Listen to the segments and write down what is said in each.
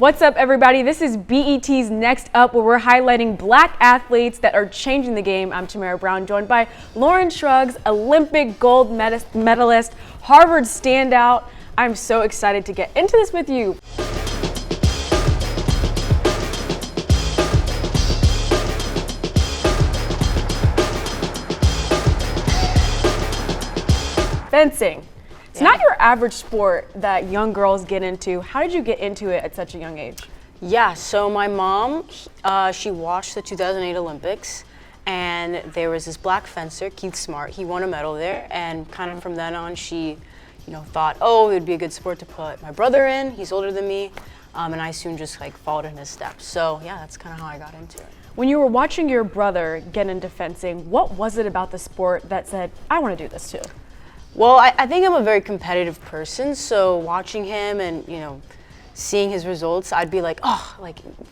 What's up, everybody? This is BET's Next Up, where we're highlighting Black athletes that are changing the game. I'm Tamara Brown, joined by Lauren Scruggs, Olympic gold medalist, Harvard standout. I'm so excited to get into this with you. Fencing. It's not your average sport that young girls get into. How did you get into it at such a young age? Yeah, so my mom, she watched the 2008 Olympics, and there was this black fencer, Keith Smart. He won a medal there, and kind of from then on, she, thought, oh, it would be a good sport to put my brother in. He's older than me, and I soon just followed in his steps. So yeah, that's kind of how I got into it. When you were watching your brother get into fencing, what was it about the sport that said, I want to do this too? Well, I think I'm a very competitive person, so watching him and, seeing his results, I'd be like,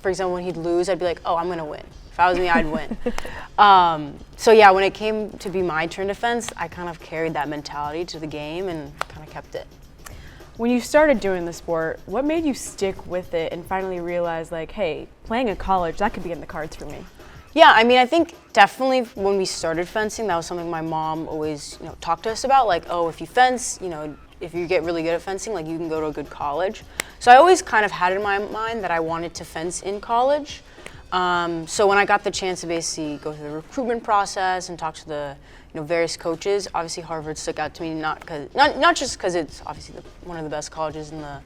for example, when he'd lose, I'd be like, oh, I'm going to win. If I was me, I'd win. So yeah, when it came to be my turn to fence, I kind of carried that mentality to the game and kind of kept it. When you started doing the sport, what made you stick with it and finally realize, hey, playing in college, that could be in the cards for me? Yeah, I think definitely when we started fencing, that was something my mom always, talked to us about. If you fence, if you get really good at fencing, you can go to a good college. So I always kind of had in my mind that I wanted to fence in college. So when I got the chance to basically go through the recruitment process and talk to the, various coaches, obviously Harvard stuck out to me, not just because it's obviously one of the best colleges in the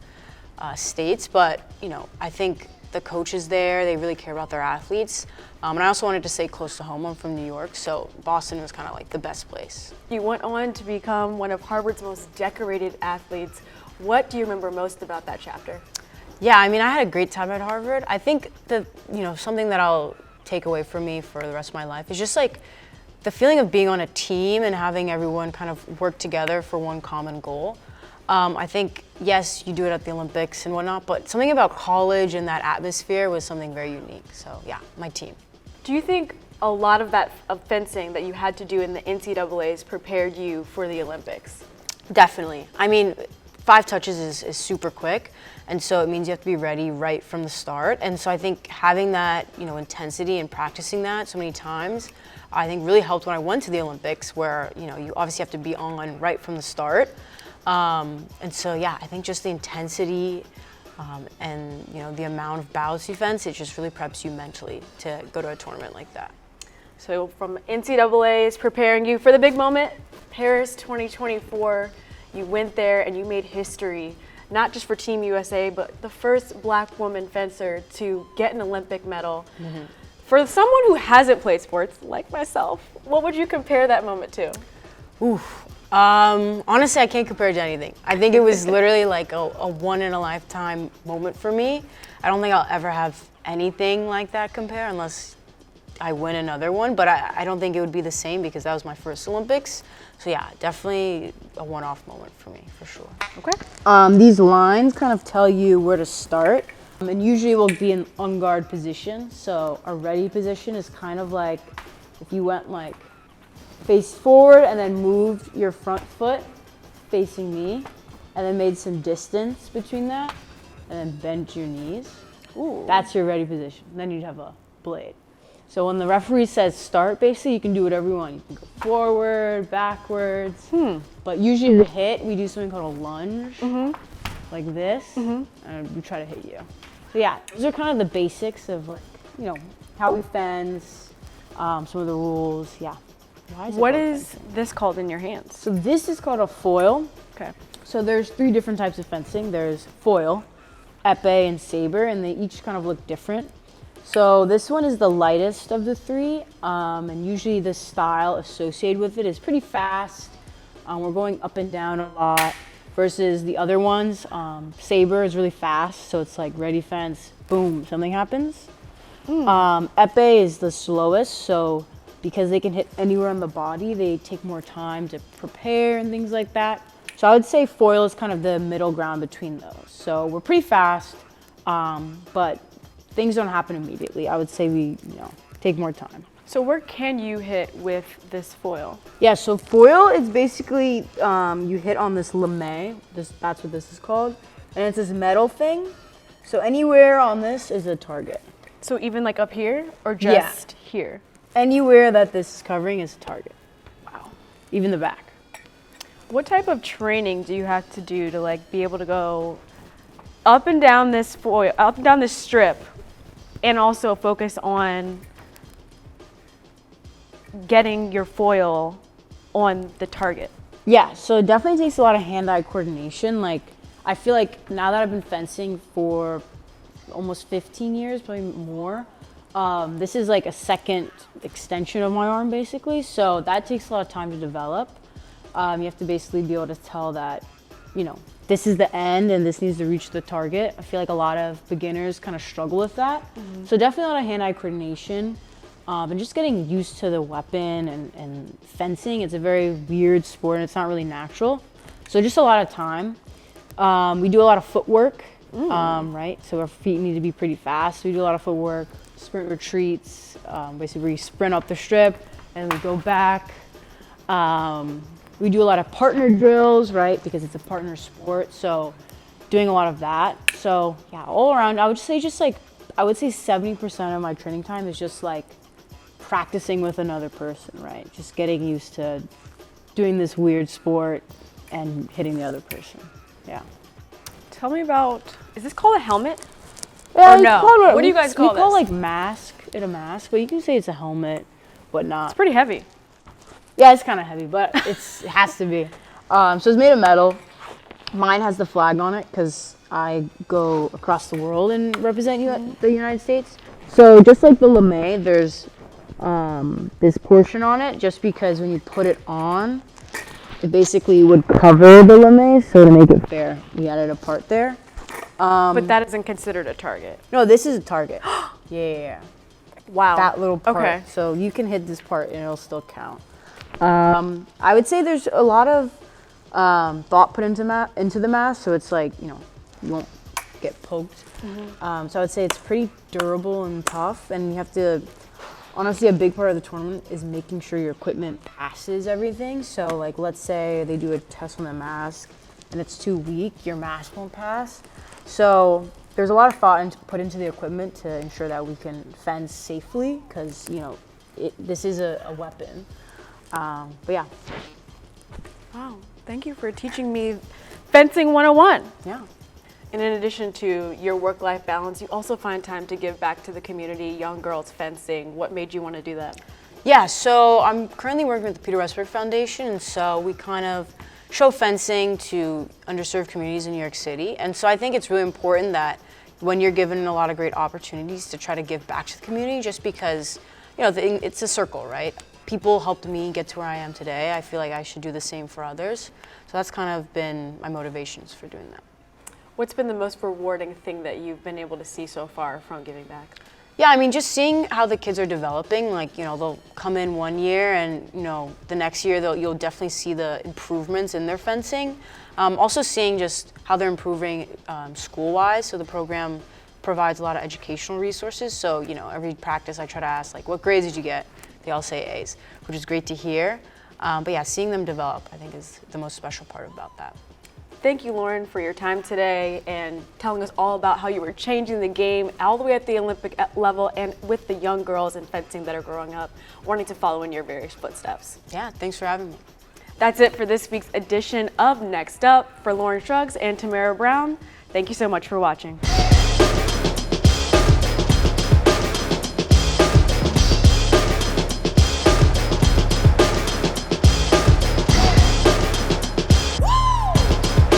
States, but, I think the coaches there, they really care about their athletes. And I also wanted to stay close to home. I'm from New York, so Boston was kind of the best place. You went on to become one of Harvard's most decorated athletes. What do you remember most about that chapter? Yeah, I had a great time at Harvard. I think that, something that I'll take away from me for the rest of my life is just the feeling of being on a team and having everyone kind of work together for one common goal. I think, yes, you do it at the Olympics and whatnot, but something about college and that atmosphere was something very unique. So yeah, my team. Do you think a lot of that fencing that you had to do in the NCAAs prepared you for the Olympics? Definitely. 5 touches is super quick, and so it means you have to be ready right from the start. And so I think having that, intensity and practicing that so many times, I think really helped when I went to the Olympics, where, you obviously have to be on right from the start. And so, yeah, I think just the intensity and, the amount of bouts you fence, it just really preps you mentally to go to a tournament like that. So from NCAAs preparing you for the big moment, Paris 2024, you went there and you made history, not just for Team USA, but the first Black woman fencer to get an Olympic medal. Mm-hmm. For someone who hasn't played sports, like myself, what would you compare that moment to? Oof. Honestly, I can't compare it to anything. I think it was literally a one-in-a-lifetime moment for me. I don't think I'll ever have anything like that compare unless I win another one, but I don't think it would be the same because that was my first Olympics. So yeah, definitely a one-off moment for me, for sure. Okay. These lines kind of tell you where to start, and usually we'll be in on-guard position. So a ready position is kind of if you went face forward and then moved your front foot facing me and then made some distance between that and then bent your knees. Ooh. That's your ready position. Then you'd have a blade. So when the referee says start, basically you can do whatever you want. You can go forward, backwards. But usually to hit, we do something called a lunge, like this, and we try to hit you. So yeah, those are kind of the basics of how we fence, some of the rules, yeah. What is this called in your hands? So this is called a foil. Okay. So there's 3 different types of fencing. There's foil, épée, and saber, and they each kind of look different. So this one is the lightest of the 3, and usually the style associated with it is pretty fast. We're going up and down a lot versus the other ones. Saber is really fast, so it's ready fence, boom, something happens. Épée is the slowest, so because they can hit anywhere on the body, they take more time to prepare and things like that. So I would say foil is kind of the middle ground between those. So we're pretty fast, but things don't happen immediately. I would say we, take more time. So where can you hit with this foil? Yeah, so foil is basically, you hit on this lame, that's what this is called. And it's this metal thing So anywhere on this is a target. So even like up here or Yeah. just here? Anywhere that this is covering is a target. Wow. Even the back. What type of training do you have to do to like be able to go up and down this foil, up and down this strip, and also focus on getting your foil on the target? Yeah, so it definitely takes a lot of hand-eye coordination. Like, I feel like now that I've been fencing for almost 15 years, probably more, this is like a second extension of my arm, basically. So that takes a lot of time to develop. You have to basically be able to tell that, you know, this is the end and this needs to reach the target. I feel like a lot of beginners kind of struggle with that. So definitely a lot of hand-eye coordination. And just getting used to the weapon and fencing. It's a very weird sport and it's not really natural. So just a lot of time. We do a lot of footwork, right? So our feet need to be pretty fast. We do a lot of footwork, sprint retreats, basically where you sprint up the strip and we go back. We do a lot of partner drills, right? Because it's a partner sport. So doing a lot of that. So yeah, all around, I would say 70% of my training time is just like practicing with another person, right? Just getting used to doing this weird sport and hitting the other person. Yeah. Tell me about, is this called a helmet? Yeah, Or it's no? called What do you guys call We call this? like mask, it a mask, but you can say it's a helmet, but not. It's pretty heavy. Yeah, it's kind of heavy, but it has to be. So it's made of metal. Mine has the flag on it because I go across the world and represent the United States. So just like the lame, there's this portion on it just because when you put it on, it basically would cover the lame. So to make it fair, we added a part there. But that isn't considered a target. No, this is a target. Yeah. Wow. That little part. Okay. So you can hit this part and it'll still count. I would say there's a lot of thought put into the mask, so it's like, you know, you won't get poked. So I would say it's pretty durable and tough, and you have to, honestly, a big part of the tournament is making sure your equipment passes everything. So like, let's say they do a test on the mask and it's too weak, your mask won't pass. So there's a lot of thought put into the equipment to ensure that we can fence safely, because, you know, this is a weapon. But yeah. Wow. Thank you for teaching me fencing 101. Yeah. And in addition to your work-life balance, you also find time to give back to the community, young girls fencing. What made you want to do that? Yeah, so I'm currently working with the Peter Westbrook Foundation, and so we kind of show fencing to underserved communities in New York City. And so I think it's really important that when you're given a lot of great opportunities to try to give back to the community, just because, you know, it's a circle, right? People helped me get to where I am today. I feel like I should do the same for others. So that's kind of been my motivations for doing that. What's been the most rewarding thing that you've been able to see so far from giving back? Yeah, I mean, just seeing how the kids are developing, like, you know, they'll come in one year and, you know, the next year you'll definitely see the improvements in their fencing. Also seeing just how they're improving school-wise. So the program provides a lot of educational resources. So, you know, every practice I try to ask, like, what grades did you get? They all say A's, which is great to hear. But yeah, seeing them develop, I think, is the most special part about that. Thank you, Lauren, for your time today and telling us all about how you were changing the game all the way at the Olympic level and with the young girls in fencing that are growing up, wanting to follow in your various footsteps. Yeah, thanks for having me. That's it for this week's edition of Next Up. For Lauren Scruggs and Tamara Brown, thank you so much for watching.